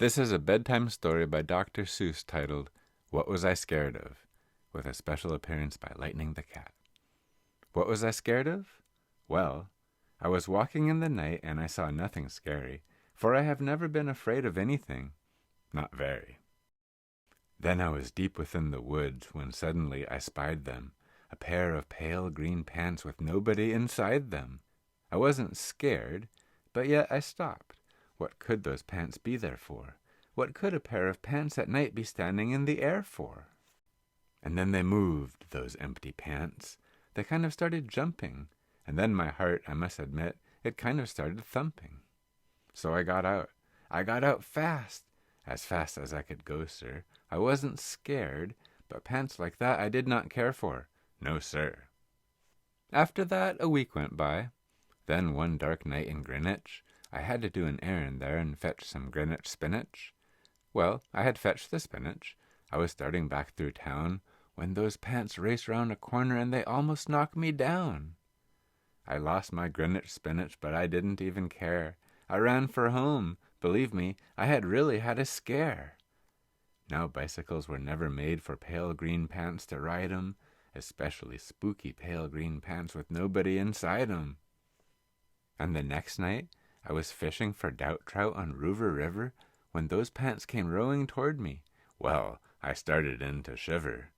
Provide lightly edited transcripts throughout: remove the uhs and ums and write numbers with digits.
This is a bedtime story by Dr. Seuss titled, What Was I Scared Of?, with a special appearance by Lightning the Cat. What was I scared of? Well, I was walking in the night and I saw nothing scary, for I have never been afraid of anything, not very. Then I was deep within the woods when suddenly I spied them, a pair of pale green pants with nobody inside them. I wasn't scared, but yet I stopped. What could those pants be there for? What could a pair of pants at night be standing in the air for? And then they moved, those empty pants. They kind of started jumping, and then my heart, I must admit, it kind of started thumping. So I got out. I got out fast as I could go, sir. I wasn't scared, but pants like that I did not care for. No, sir. After that, a week went by. Then one dark night in Greenwich, I had to do an errand there and fetch some Greenwich spinach. Well, I had fetched the spinach. I was starting back through town when those pants raced round a corner and they almost knocked me down. I lost my Greenwich spinach, but I didn't even care. I ran for home. Believe me, I had really had a scare. Now bicycles were never made for pale green pants to ride 'em, especially spooky pale green pants with nobody inside 'em. And the next night, I was fishing for doubt trout on Rover River when those pants came rowing toward me. Well, I started in to shiver.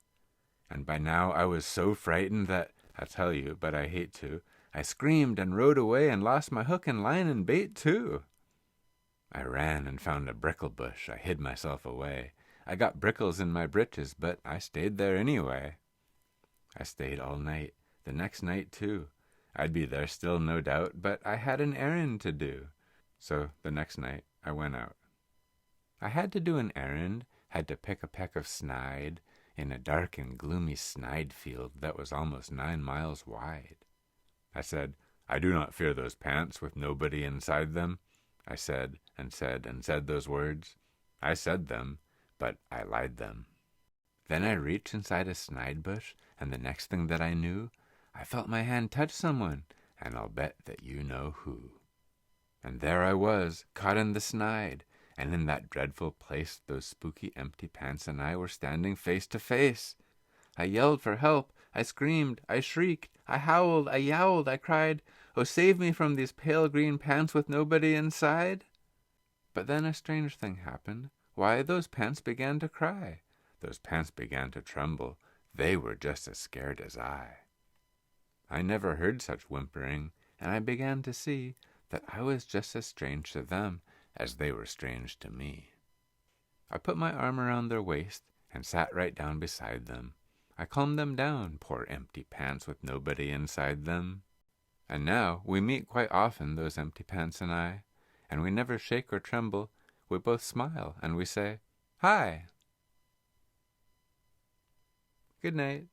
And by now I was so frightened that, I tell you, but I hate to, I screamed and rowed away and lost my hook and line and bait too. I ran and found a brickle bush. I hid myself away. I got brickles in my britches, but I stayed there anyway. I stayed all night, the next night too. I'd be there still, no doubt, but I had an errand to do. So the next night I went out. I had to do an errand, had to pick a peck of snide in a dark and gloomy snide field that was almost 9 miles wide. I said, I do not fear those pants with nobody inside them. I said and said and said those words. I said them, but I lied them. Then I reached inside a snide bush, and the next thing that I knew, I felt my hand touch someone, and I'll bet that you know who. And there I was, caught in the snide, and in that dreadful place those spooky empty pants and I were standing face to face. I yelled for help, I screamed, I shrieked, I howled, I yowled, I cried, oh, save me from these pale green pants with nobody inside. But then a strange thing happened. Why, those pants began to cry. Those pants began to tremble. They were just as scared as I. I never heard such whimpering, and I began to see that I was just as strange to them as they were strange to me. I put my arm around their waist and sat right down beside them. I calmed them down, poor empty pants with nobody inside them. And now we meet quite often, those empty pants and I, and we never shake or tremble. We both smile and we say, Hi. Good night.